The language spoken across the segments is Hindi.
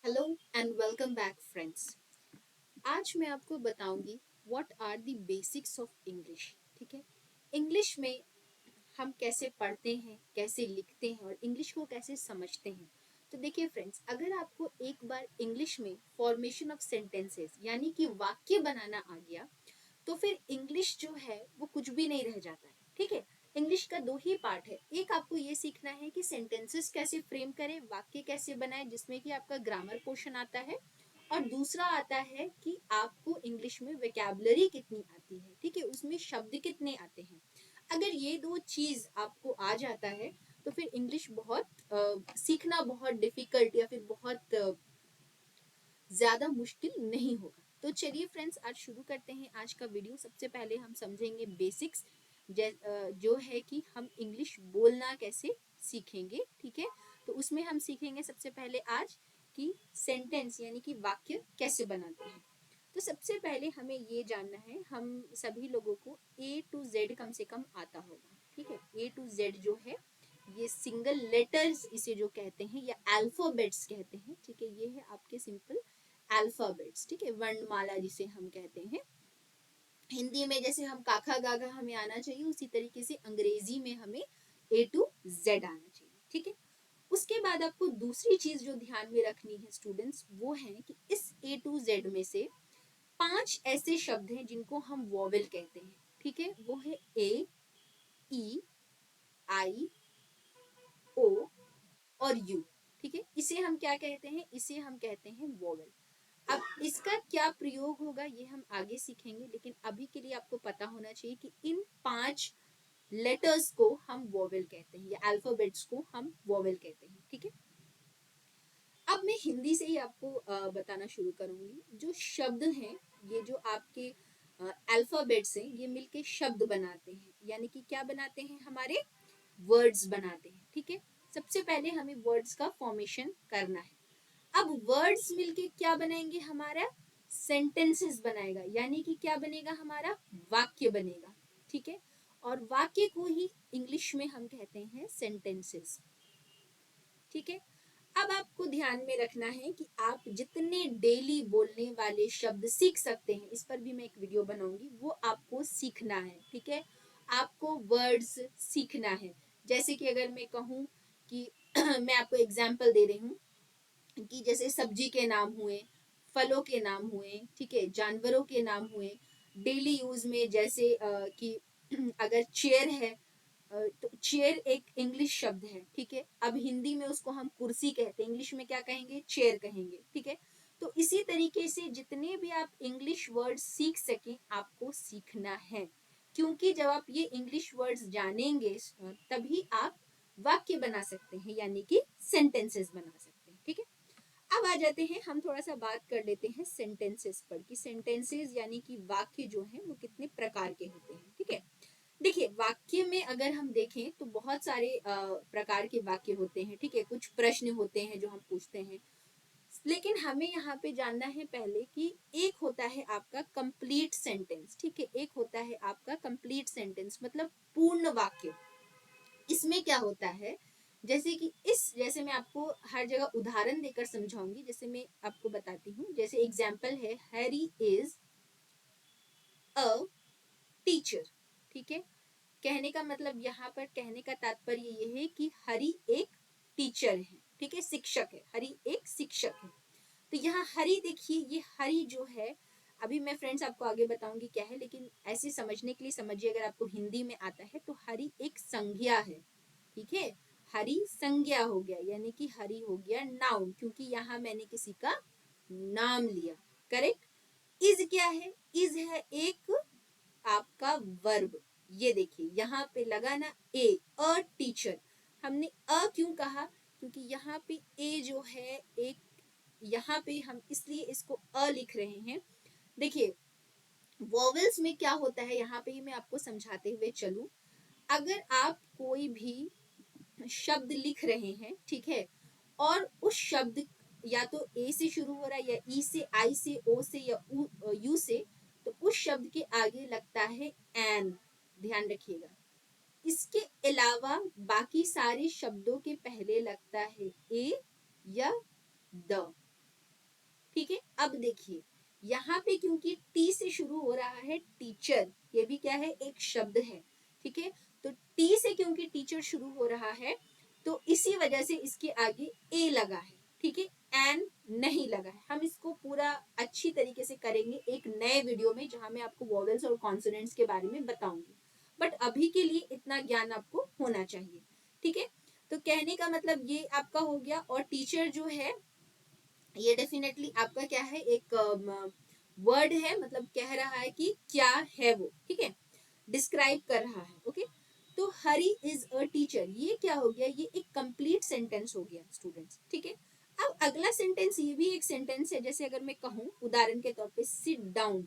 Hello and welcome back friends. आज मैं आपको बताऊंगी what are the basics of English. ठीक है, इंग्लिश में हम कैसे पढ़ते हैं, कैसे लिखते हैं और इंग्लिश को कैसे समझते हैं। तो देखिए फ्रेंड्स, अगर आपको एक बार इंग्लिश में फॉर्मेशन ऑफ सेंटेंसेस यानी कि वाक्य बनाना आ गया तो फिर इंग्लिश जो है वो कुछ भी नहीं रह जाता है। ठीक है, इंग्लिश का दो ही पार्ट है। एक आपको ये सीखना है कि सेंटेंसेस कैसे फ्रेम करें, वाक्य कैसे बनाएं, जिसमें कि आपका ग्रामर पोर्शन आता है। और दूसरा आता है कि आपको इंग्लिश में वेकैबुलरी कितनी आती है। ठीक है, उसमें शब्द कितने आते हैं। अगर ये दो चीज आपको आ जाता है तो फिर इंग्लिश सीखना बहुत डिफिकल्ट या फिर बहुत ज्यादा मुश्किल नहीं होगा। तो चलिए फ्रेंड्स, आज शुरू करते हैं आज का वीडियो। सबसे पहले हम समझेंगे बेसिक्स, जो है कि हम इंग्लिश बोलना कैसे सीखेंगे। ठीक है, तो उसमें हम सीखेंगे सबसे पहले आज कि सेंटेंस यानी कि वाक्य कैसे बनाते हैं। तो सबसे पहले हमें ये जानना है, हम सभी लोगों को ए टू जेड कम से कम आता होगा। ठीक है, ए टू जेड जो है ये सिंगल लेटर्स इसे जो कहते हैं या अल्फाबेट्स कहते हैं। ठीक है, ये है आपके सिंपल अल्फाबेट्स। ठीक है, वर्णमाला जिसे हम कहते हैं। हिंदी में जैसे हम काखा गागा हमें आना चाहिए, उसी तरीके से अंग्रेजी में हमें ए टू जेड आना चाहिए। ठीक है, उसके बाद आपको दूसरी चीज जो ध्यान में रखनी है स्टूडेंट्स, वो है कि इस ए टू जेड में से 5 ऐसे शब्द हैं जिनको हम वॉवेल कहते हैं। ठीक है, वो है ए, ई, आई, ओ और यू। ठीक है, इसे हम क्या कहते हैं, इसे हम कहते हैं वॉवेल। अब इसका क्या प्रयोग होगा ये हम आगे सीखेंगे, लेकिन अभी के लिए आपको पता होना चाहिए कि इन 5 लेटर्स को हम वॉवेल कहते हैं या अल्फाबेट्स को हम वॉवेल कहते हैं। ठीक है, अब मैं हिंदी से ही आपको बताना शुरू करूंगी। जो शब्द हैं, ये जो आपके अल्फाबेट्स हैं, ये मिलके शब्द बनाते हैं, यानी कि क्या बनाते हैं, हमारे वर्ड्स बनाते हैं। ठीक है, सबसे पहले हमें वर्ड्स का फॉर्मेशन करना है। अब वर्ड्स मिलके क्या बनाएंगे, हमारा सेंटेंसेस बनाएगा, यानी कि क्या बनेगा, हमारा वाक्य बनेगा। ठीक है, और वाक्य को ही इंग्लिश में हम कहते हैं सेंटेंसेस। ठीक है, अब आपको ध्यान में रखना है कि आप जितने डेली बोलने वाले शब्द सीख सकते हैं, इस पर भी मैं एक वीडियो बनाऊंगी, वो आपको सीखना है। ठीक है, आपको वर्ड्स सीखना है। जैसे कि अगर मैं कहूँ कि मैं आपको एग्जाम्पल दे रही हूँ कि जैसे सब्जी के नाम हुए, फलों के नाम हुए, ठीक है, जानवरों के नाम हुए। डेली यूज में जैसे कि अगर चेयर है, तो चेयर एक इंग्लिश शब्द है। ठीक है, अब हिंदी में उसको हम कुर्सी कहते हैं, इंग्लिश में क्या कहेंगे, चेयर कहेंगे। ठीक है, तो इसी तरीके से जितने भी आप इंग्लिश वर्ड सीख सकें आपको सीखना है, क्योंकि जब आप ये इंग्लिश वर्ड्स जानेंगे तभी आप वाक्य बना सकते हैं, यानी कि सेंटेंसेस बना सकते हैं। ठीक है, अब आ जाते हैं, हम थोड़ा सा बात कर लेते हैं सेंटेंसेस पर कि सेंटेंसेस यानी कि वाक्य जो हैं वो कितने प्रकार के होते हैं। ठीक है, देखिए वाक्य में अगर हम देखें तो बहुत सारे प्रकार के वाक्य होते हैं। ठीक है, कुछ प्रश्न होते हैं जो हम पूछते हैं, लेकिन हमें यहाँ पे जानना है पहले कि एक होता है आपका कंप्लीट सेंटेंस। ठीक है, एक होता है आपका कंप्लीट सेंटेंस मतलब पूर्ण वाक्य। इसमें क्या होता है, जैसे मैं आपको हर जगह उदाहरण देकर समझाऊंगी। जैसे मैं आपको बताती हूँ, जैसे एग्जाम्पल है, हैरी इज अ टीचर। ठीक है, कहने का मतलब, यहाँ पर कहने का तात्पर्य ये है कि हरी एक टीचर है। ठीक है, शिक्षक है, हरी एक शिक्षक है। तो यहाँ हरी देखिए, ये हरी जो है, अभी मैं फ्रेंड्स आपको आगे बताऊंगी क्या है, लेकिन ऐसे समझने के लिए समझिए, अगर आपको हिंदी में आता है तो हरी एक संज्ञा है। ठीक है, हरी संज्ञा हो गया, यानी कि हरी हो गया नाउन, क्योंकि यहाँ मैंने किसी का नाम लिया। करेक्ट। इज क्या है, इज है एक आपका वर्ब। ये देखिए यहाँ पे लगा ना ए, अ टीचर। हमने अ क्यों कहा, क्योंकि यहाँ पे ए जो है एक, यहाँ पे हम इसलिए इसको अ लिख रहे हैं। देखिए वॉवेल्स में क्या होता है, यहाँ पे ही मैं आपको समझाते हुए चलूं। अगर आप कोई भी शब्द लिख रहे हैं, ठीक है, और उस शब्द या तो ए से शुरू हो रहा है या ई से, आई से, ओ से या यू से, तो उस शब्द के आगे लगता है एन। ध्यान रखिएगा, इसके अलावा बाकी सारे शब्दों के पहले लगता है ए या द। अब देखिए यहाँ पे क्योंकि टी से शुरू हो रहा है टीचर, ये भी क्या है, एक शब्द है, ठीक है। तो टी से क्योंकि टीचर शुरू हो रहा है तो इसी वजह से इसके आगे ए लगा है, ठीक है, एन नहीं लगा है। हम इसको पूरा अच्छी तरीके से करेंगे एक नए वीडियो में जहां मैं आपको वॉवेल्स और कॉन्सोनेंट्स के बारे में बताऊंगी, बट अभी के लिए इतना ज्ञान आपको होना चाहिए, ठीक है। तो कहने का मतलब ये आपका हो गया। और टीचर जो है ये डेफिनेटली आपका क्या है, एक वर्ड है, मतलब कह रहा है कि क्या है वो, ठीक है, डिस्क्राइब कर रहा है, ओके। तो हरी इज अ टीचर, ये क्या हो गया, ये एक कंप्लीट सेंटेंस हो गया स्टूडेंट्स, ठीक है। अब अगला सेंटेंस, ये भी एक सेंटेंस है, जैसे अगर मैं कहूँ उदाहरण के तौर पे सिट डाउन,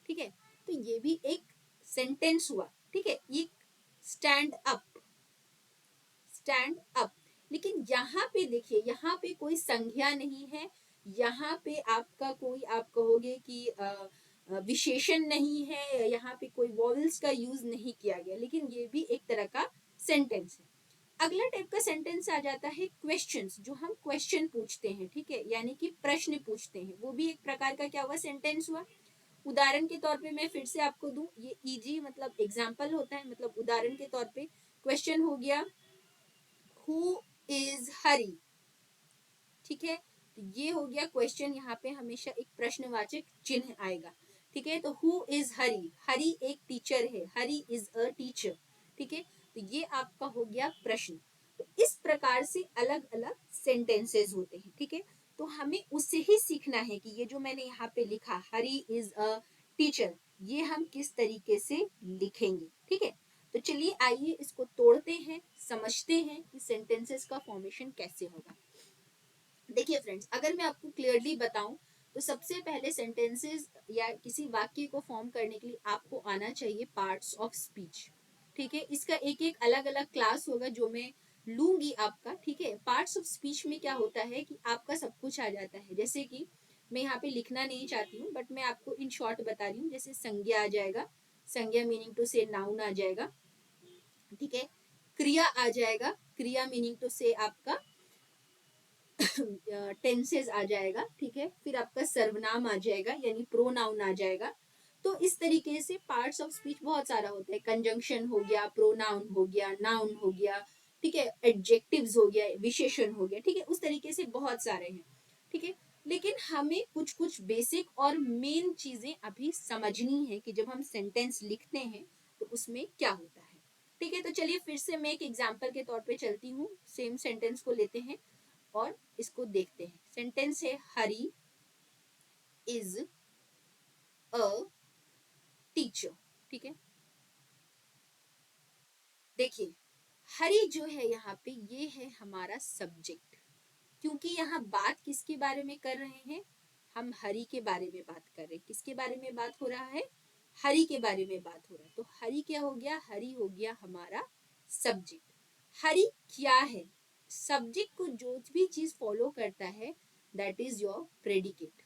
ठीक है, तो ये भी एक सेंटेंस हुआ, ठीक है। ये स्टैंड अप, स्टैंड अप, लेकिन यहाँ पे देखिए, यहाँ पे कोई संज्ञा नहीं है, यहाँ पे आपका कोई, आप कहोगे कि विशेषण नहीं है, यहाँ पे कोई वॉवल्स का यूज नहीं किया गया, लेकिन ये भी एक तरह का सेंटेंस है। अगला टाइप का सेंटेंस आ जाता है क्वेश्चंस, जो हम क्वेश्चन पूछते हैं, ठीक है, यानी कि प्रश्न पूछते हैं, वो भी एक प्रकार का क्या हुआ, सेंटेंस हुआ। उदाहरण के तौर पे मैं फिर से आपको दूं, ये ईजी मतलब एग्जाम्पल होता है, मतलब उदाहरण के तौर पे क्वेश्चन हो गया, हु इज हरी, ठीक है। तो ये हो गया क्वेश्चन, यहाँ पे हमेशा एक प्रश्नवाचक चिन्ह आएगा, ठीक है। तो हु इज हरी, हरी एक टीचर है, हरी इज अ टीचर, ठीक है। तो ये आपका हो गया प्रश्न। तो इस प्रकार से अलग अलग सेंटेंसेस होते हैं, ठीक है। तो हमें उससे ही सीखना है कि ये जो मैंने यहाँ पे लिखा, हरी इज अ टीचर, ये हम किस तरीके से लिखेंगे, ठीक है। तो चलिए आइए इसको तोड़ते हैं, समझते हैं कि सेंटेंसेस का फॉर्मेशन कैसे होगा। देखिए फ्रेंड्स, अगर मैं आपको क्लियरली बताऊं तो सबसे पहले सेंटेंसेस या किसी वाक्य को फॉर्म करने के लिए आपको आना चाहिए पार्ट्स ऑफ स्पीच, ठीक है। इसका एक एक अलग अलग क्लास होगा जो मैं लूंगी आपका, ठीक है। पार्ट्स ऑफ स्पीच में क्या होता है कि आपका सब कुछ आ जाता है, जैसे कि मैं यहाँ पे लिखना नहीं चाहती हूँ, बट मैं आपको इन शॉर्ट बता रही हूँ। जैसे संज्ञा आ जाएगा, संज्ञा मीनिंग टू से नाउन आ जाएगा, ठीक है। क्रिया आ जाएगा, क्रिया मीनिंग टू से आपका टेंसेस आ जाएगा, ठीक है। फिर आपका सर्वनाम आ जाएगा, यानी प्रोनाउन आ जाएगा। तो इस तरीके से पार्ट्स ऑफ स्पीच बहुत सारा होता है, कंजंक्शन हो गया, प्रोनाउन हो गया, नाउन हो गया, ठीक है, एडजेक्टिव्स हो गया, विशेषण हो गया, ठीक है। उस तरीके से बहुत सारे हैं, ठीक है। लेकिन हमें कुछ कुछ बेसिक और मेन चीजें अभी समझनी है कि जब हम सेंटेंस लिखते हैं तो उसमें क्या होता है, ठीक है। तो चलिए फिर से मैं एक एग्जाम्पल के तौर पे चलती हूँ, सेम सेंटेंस को लेते हैं और इसको देखते हैं। सेंटेंस है हरी इज अ टीचर, ठीक है। देखिए हरी जो है यहाँ पे, ये है हमारा सब्जेक्ट, क्योंकि यहाँ बात किसके बारे में कर रहे हैं, हम हरी के बारे में बात कर रहे हैं। किसके बारे में बात हो रहा है, हरी के बारे में बात हो रहा है। तो हरी क्या हो गया, हरी हो गया हमारा सब्जेक्ट। हरी क्या है, सब्जेक्ट को जो भी चीज फॉलो करता है दैट इज योर प्रेडिकेट,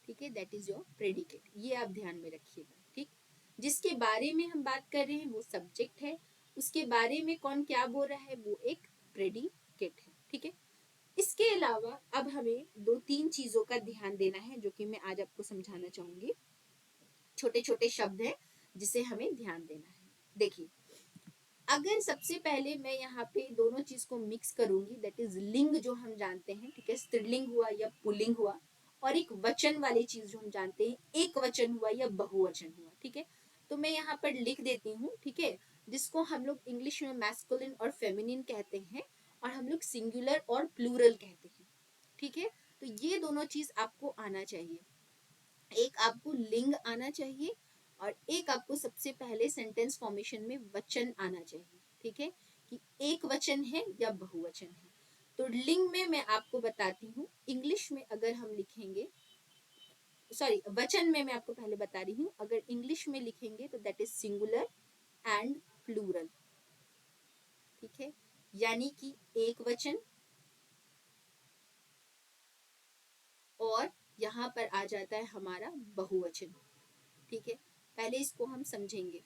ठीक है, दैट इज योर प्रेडिकेट, ये आप ध्यान में रखिएगा, ठीक। जिसके बारे में हम बात कर रहे हैं वो सब्जेक्ट है, उसके बारे में कौन क्या बोल रहा है वो एक प्रेडिकेट है, ठीक है। इसके अलावा अब हमें दो तीन चीजों का ध्यान देना है जो कि मैं आज आपको समझाना चाहूंगी। छोटे छोटे शब्द हैं जिसे हमें ध्यान देना है। देखिए अगर सबसे पहले मैं यहाँ पे दोनों चीज को मिक्स करूंगी, दैट इज लिंग जो हम जानते हैं, ठीक है, स्त्रीलिंग हुआ या पुल्लिंग हुआ, और एक वचन वाली चीज जो हम जानते हैं, एक वचन हुआ या बहुवचन हुआ, ठीक है। तो मैं यहाँ पर लिख देती हूँ, ठीक है, जिसको हम लोग इंग्लिश में मैस्कुलिन और फेमिनिन कहते हैं, और हम लोग सिंगुलर और प्लूरल कहते हैं, ठीक है। तो ये दोनों चीज आपको आना चाहिए, एक आपको लिंग आना चाहिए और एक आपको सबसे पहले सेंटेंस फॉर्मेशन में वचन आना चाहिए, ठीक है, कि एक वचन है या बहुवचन है। तो लिंग में मैं आपको बताती हूँ, इंग्लिश में अगर हम लिखेंगे, सॉरी वचन में मैं आपको पहले बता रही हूँ, अगर इंग्लिश में लिखेंगे तो that is singular and plural, ठीक है, यानी कि एक वचन, और यहाँ पर आ जाता है हमारा बहुवचन, ठीक है। पहले इसको हम समझेंगे,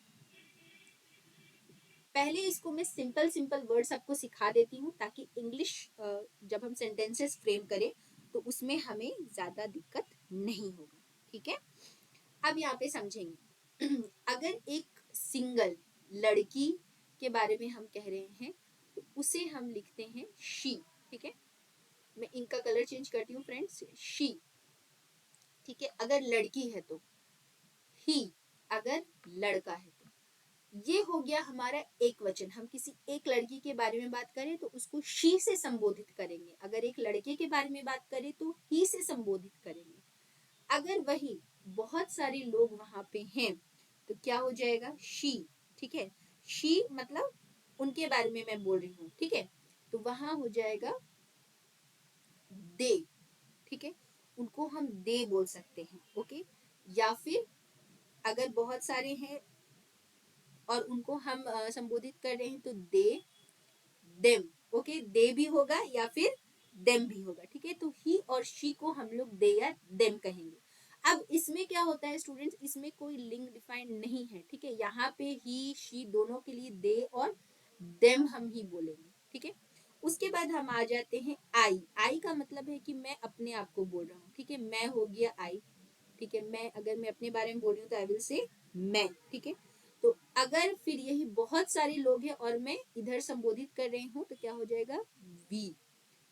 पहले इसको मैं सिंपल सिंपल वर्ड्स आपको सिखा देती हूँ ताकि इंग्लिश जब हम सेंटेंसेस फ्रेम करें तो उसमें हमें ज्यादा दिक्कत नहीं होगा, ठीक है। अब यहाँ पे समझेंगे अगर एक सिंगल लड़की के बारे में हम कह रहे हैं तो उसे हम लिखते हैं शी, ठीक है। मैं इनका कलर चेंज करती हूँ फ्रेंड्स, शी, ठीक है। अगर लड़की है तो ही, अगर लड़का है तो। ये हो गया हमारा एक वचन। हम किसी एक लड़की के बारे में बात करें तो उसको शी से संबोधित करेंगे, अगर एक लड़के के बारे में बात करें तो ही से संबोधित करेंगे। अगर वही बहुत सारे लोग वहां पे हैं तो क्या हो जाएगा, शी, ठीक है। शी मतलब उनके बारे में मैं बोल रही हूँ, ठीक है, तो वहां हो जाएगा दे, ठीक है। उनको हम दे बोल सकते हैं, ओके। या फिर अगर बहुत सारे हैं और उनको हम संबोधित कर रहे हैं तो दे, देम, ओके। दे भी होगा या फिर देम भी होगा, ठीक है। तो ही और शी को हम लोग दे या देम कहेंगे। अब इसमें क्या होता है स्टूडेंट्स, इसमें कोई लिंग डिफाइंड नहीं है, ठीक है। यहाँ पे ही शी दोनों के लिए दे और देम हम ही बोलेंगे, ठीक है। उसके बाद हम आ जाते हैं आई। आई का मतलब है कि मैं अपने आप को बोल रहा हूँ, ठीक है। मैं हो गया आई, ठीक है। मैं, अगर मैं अपने बारे में बोल रही हूँ तो आई विल से मैं, ठीक है। तो अगर फिर यही बहुत सारे लोग हैं और मैं इधर संबोधित कर रही हूँ तो क्या हो जाएगा, वी,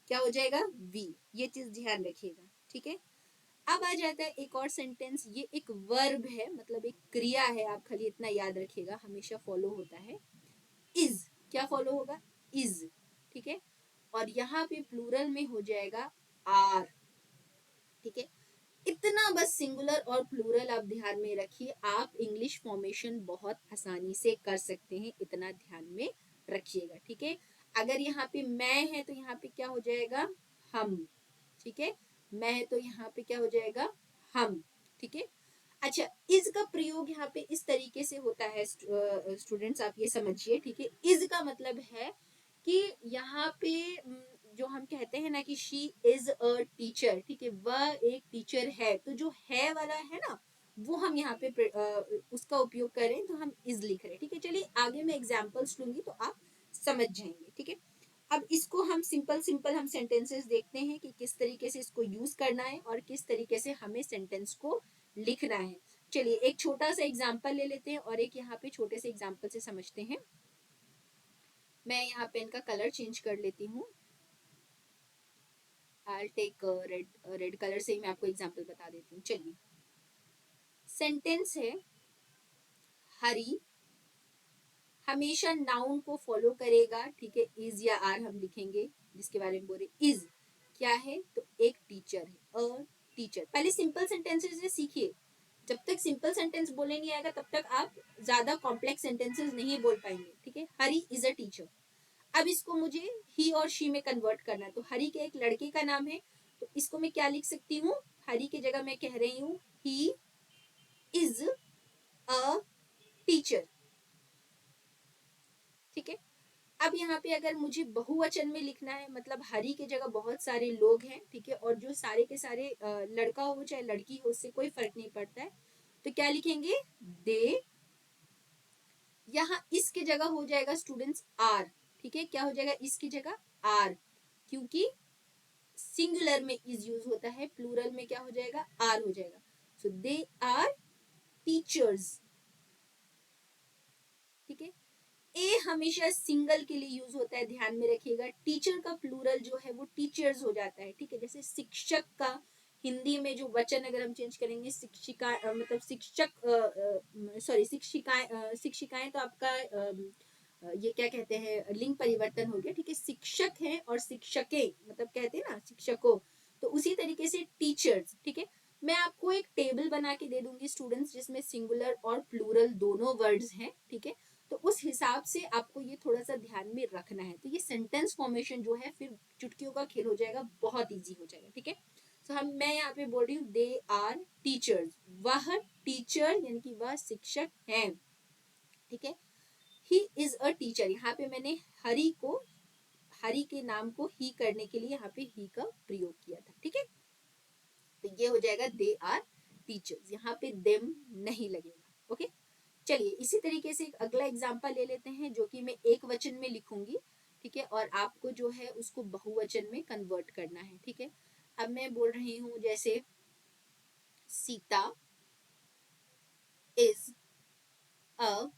क्या हो जाएगा, वी। ये चीज ध्यान रखिएगा, ठीक है। अब आ जाता है एक और सेंटेंस, ये एक वर्ब है, मतलब एक क्रिया है, आप खाली इतना याद रखिएगा, हमेशा फॉलो होता है इज। क्या फॉलो होगा, इज, ठीक है। और यहाँ पे प्लूरल में हो जाएगा आर, ठीक है। इतना बस सिंगुलर और प्लूरल आप ध्यान में रखिए, आप इंग्लिश फॉर्मेशन बहुत आसानी से कर सकते हैं, इतना ध्यान में रखिएगा, ठीक है। अगर यहाँ पे मैं है तो यहाँ पे क्या हो जाएगा, हम, ठीक है। मैं है तो यहाँ पे क्या हो जाएगा, हम, ठीक है। अच्छा, इज का प्रयोग यहाँ पे इस तरीके से होता है स्टूडेंट्स, आप ये समझिए, ठीक है। इज का मतलब है कि यहाँ पे जो हम कहते हैं ना कि शी इज अ टीचर, ठीक है, वह एक टीचर है, तो जो है वाला है ना वो हम यहाँ पे उसका उपयोग करें तो हम इज लिख रहे हैं, ठीक है। चलिए आगे मैं एग्जांपल्स लूंगी तो आप समझ जाएंगे, ठीक है। अब इसको हम सिंपल सिंपल हम सेंटेंसेस देखते हैं कि किस तरीके से इसको यूज करना है और किस तरीके से हमें सेंटेंस को लिखना है। चलिए एक छोटा सा एग्जांपल ले लेते हैं और एक यहाँ पे छोटे से एग्जांपल से समझते हैं। मैं यहाँ पेन का कलर चेंज कर लेती हूँ, I take red, red colour से ही मैं आपको एग्जांपल बता देती हूँ। चलिए सेंटेंस है, हरी हमेशा नाउन को फॉलो करेगा, ठीक है। इज या आर हम लिखेंगे, जिसके बारे में बोल रहे इज क्या है तो एक टीचर है, अ टीचर। पहले सिंपल सेंटेंसेस से सीखिए, जब तक सिंपल सेंटेंस बोले नहीं आएगा तब तक आप ज्यादा कॉम्प्लेक्स सेंटेंसेस नहीं बोल पाएंगे, ठीक है। हरी इज अ टीचर। अब इसको मुझे ही और शी में कन्वर्ट करना है, तो हरी के एक लड़के का नाम है तो इसको मैं क्या लिख सकती हूँ, हरी की जगह मैं कह रही हूँ ही इज अ टीचर, ठीक है। अब यहाँ पे अगर मुझे बहुवचन में लिखना है, मतलब हरी की जगह बहुत सारे लोग हैं, ठीक है, और जो सारे के सारे लड़का हो चाहे लड़की हो उससे कोई फर्क नहीं पड़ता है, तो क्या लिखेंगे, दे। यहाँ इसकी जगह हो जाएगा स्टूडेंट्स आर, ठीक है। क्या हो जाएगा इसकी जगह, आर, क्योंकि सिंगुलर में इज यूज होता है, प्लूरल में क्या हो जाएगा, आर हो जाएगा। सो दे आर टीचर्स, ठीक है। ए हमेशा सिंगल के लिए यूज होता है, ध्यान में रखिएगा। टीचर का प्लूरल जो है वो टीचर्स हो जाता है, ठीक है। जैसे शिक्षक का हिंदी में जो वचन अगर हम चेंज करेंगे, शिक्षिका मतलब शिक्षक, सॉरी शिक्षिकाएं, शिक्षिकाएं तो आपका ये क्या कहते हैं, लिंग परिवर्तन हो गया, ठीक है। शिक्षक है और शिक्षकें मतलब कहते हैं ना शिक्षकों, तो उसी तरीके से टीचर्स, ठीक है। मैं आपको एक टेबल बना के दे दूंगी स्टूडेंट्स, जिसमें सिंगुलर और प्लूरल दोनों वर्ड्स हैं, ठीक है। तो उस हिसाब से आपको ये थोड़ा सा ध्यान में रखना है, तो ये सेंटेंस फॉर्मेशन जो है फिर चुटकियों का खेल हो जाएगा, बहुत इजी हो जाएगा, ठीक है। तो मैं यहाँ पे बोल रही हूँ दे आर टीचर्स, वह टीचर यानी कि वह शिक्षक हैं, ठीक है। ही इज अ टीचर, यहाँ पे मैंने हरी को, हरी के नाम को ही करने के लिए यहाँ पे ही का प्रयोग किया था, ठीक है। तो ये हो जाएगा दे आर टीचर्स, यहाँ पे देम नहीं लगेगा, ओके। चलिए इसी तरीके से एक अगला एग्जाम्पल ले लेते हैं जो कि मैं एक वचन में लिखूंगी, ठीक है, और आपको जो है उसको बहुवचन में कन्वर्ट करना है, ठीक है। अब मैं बोल रही हूँ जैसे सीता इज अ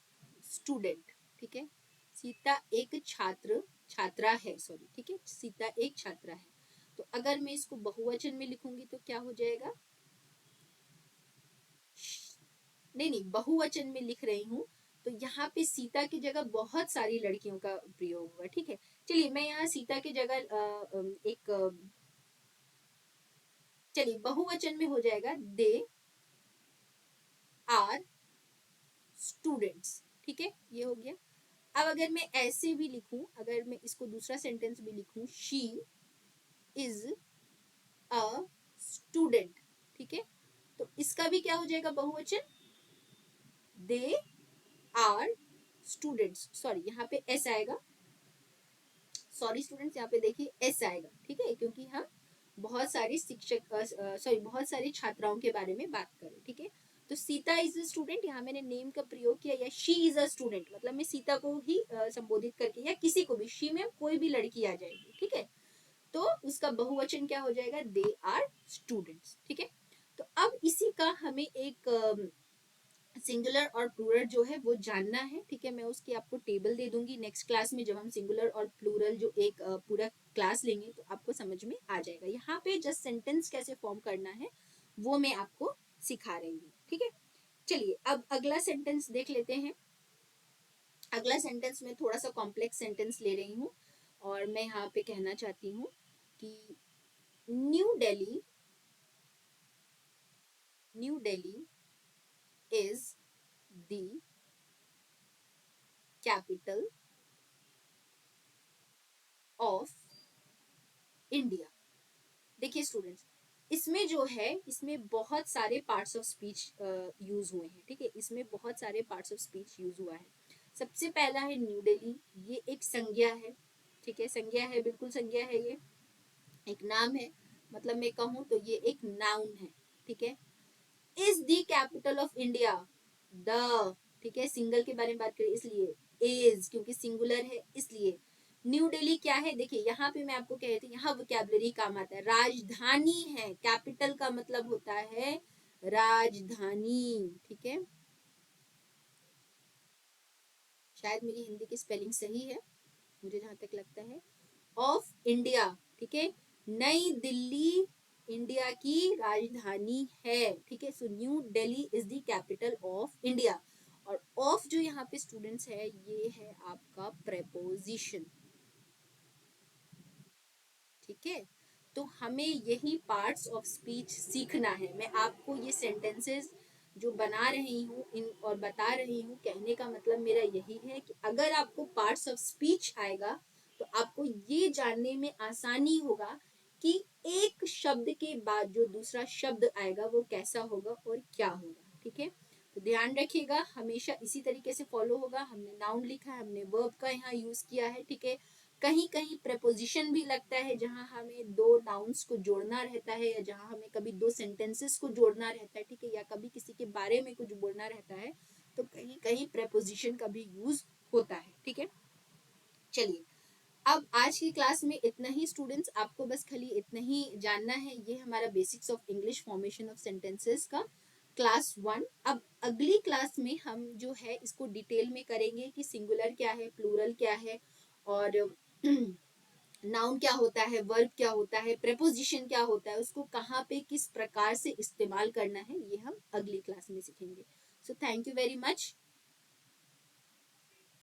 स्टूडेंट, ठीक है। सीता एक छात्रा है, सॉरी, ठीक है, सीता एक छात्रा है। तो अगर मैं इसको बहुवचन में लिखूंगी तो क्या हो जाएगा, नहीं नहीं, बहुवचन में लिख रही हूँ तो यहाँ पे सीता की जगह बहुत सारी लड़कियों का प्रयोग हुआ, ठीक है। चलिए मैं यहाँ सीता की जगह चलिए बहुवचन में हो जाएगा दे आर स्टूडेंट्स, ठीक है, ये हो गया। अब अगर मैं ऐसे भी लिखूं, अगर मैं इसको दूसरा सेंटेंस भी लिखूं, शी इज अ स्टूडेंट, ठीक है, तो इसका भी क्या हो जाएगा बहुवचन, दे आर स्टूडेंट्स, सॉरी यहाँ पे एस आएगा, सॉरी स्टूडेंट्स, यहाँ पे देखिए एस आएगा, ठीक है, क्योंकि हम बहुत सारी शिक्षक सॉरी बहुत सारी छात्राओं के बारे में बात करें, ठीक है। तो सीता इज अ स्टूडेंट, यहाँ मैंने नेम का प्रयोग किया, या शी इज अ स्टूडेंट, मतलब मैं सीता को ही संबोधित करके, या किसी को भी, शी में कोई भी लड़की आ जाएगी, ठीक है, तो उसका बहुवचन क्या हो जाएगा, दे आर स्टूडेंट्स, ठीक है। तो अब इसी का हमें एक सिंगुलर और प्लूरल जो है वो जानना है, ठीक है। मैं उसकी आपको टेबल दे दूंगी नेक्स्ट क्लास में, जब हम सिंगुलर और प्लूरल जो एक पूरा क्लास लेंगे तो आपको समझ में आ जाएगा। यहाँ पे जस्ट सेंटेंस कैसे फॉर्म करना है वो मैं आपको सिखा रही हूँ, ठीक है। चलिए अब अगला सेंटेंस देख लेते हैं। अगला सेंटेंस में थोड़ा सा कॉम्प्लेक्स सेंटेंस ले रही हूँ, और मैं यहाँ पे कहना चाहती हूँ कि new Delhi, new Delhi is the capital of India. देखिए स्टूडेंट्स, इसमें जो है, इसमें बहुत सारे पार्ट्स ऑफ स्पीच यूज हुए हैं, ठीक है, इसमें बहुत सारे पार्ट्स ऑफ स्पीच यूज हुआ है। सबसे पहला है न्यू दिल्ली, ये एक संज्ञा है, ठीक है, संज्ञा है, बिल्कुल संज्ञा है, ये एक नाम है, मतलब मैं कहूँ तो ये एक नाउन है, ठीक है। Is the capital of India, the, ठीक है, सिंगल के बारे में बात करें इसलिए, इज क्योंकि सिंगुलर है इसलिए। न्यू दिल्ली क्या है, देखिए यहाँ पे मैं आपको कह रही थी, यहाँ वोकैबुलरी काम आता है, राजधानी है, कैपिटल का मतलब होता है राजधानी, ठीक है। शायद मेरी हिंदी की स्पेलिंग सही है, मुझे जहां तक लगता है, ऑफ इंडिया, ठीक है, नई दिल्ली इंडिया की राजधानी है, ठीक है। So new Delhi is the capital of India. और ऑफ जो यहाँ पे स्टूडेंट्स है, ये है आपका प्रेपोजिशन, ठीक है। तो हमें यही पार्ट्स ऑफ स्पीच सीखना है। मैं आपको ये सेंटेंसेस जो बना रही हूँ इन और बता रही हूँ, कहने का मतलब मेरा यही है कि अगर आपको पार्ट्स ऑफ स्पीच आएगा तो आपको ये जानने में आसानी होगा कि एक शब्द के बाद जो दूसरा शब्द आएगा वो कैसा होगा और क्या होगा, ठीक है। तो ध्यान रखिएगा, हमेशा इसी तरीके से फॉलो होगा। हमने नाउन लिखा है, हमने वर्ब का यहाँ यूज किया है, ठीक है। कहीं कहीं प्रेपोजिशन भी लगता है, जहां हमें दो नाउन्स को जोड़ना रहता है, या जहां हमें कभी दो सेंटेंसेस को जोड़ना रहता है, ठीक है, या कभी किसी के बारे में कुछ बोलना रहता है, तो कहीं कहीं प्रेपोजिशन का भी यूज होता है, ठीक है। चलिए अब आज की क्लास में इतना ही स्टूडेंट्स, आपको बस खाली इतना ही जानना है, ये हमारा basics of English formation of sentences का क्लास 1। अब अगली क्लास में हम जो है इसको डिटेल में करेंगे कि सिंगुलर क्या है, प्लूरल क्या है, और नाउन क्या होता है, वर्ब क्या होता है, प्रेपोजिशन क्या होता है, उसको कहाँ पे किस प्रकार से इस्तेमाल करना है, ये हम अगली क्लास में सीखेंगे। So thank you very much.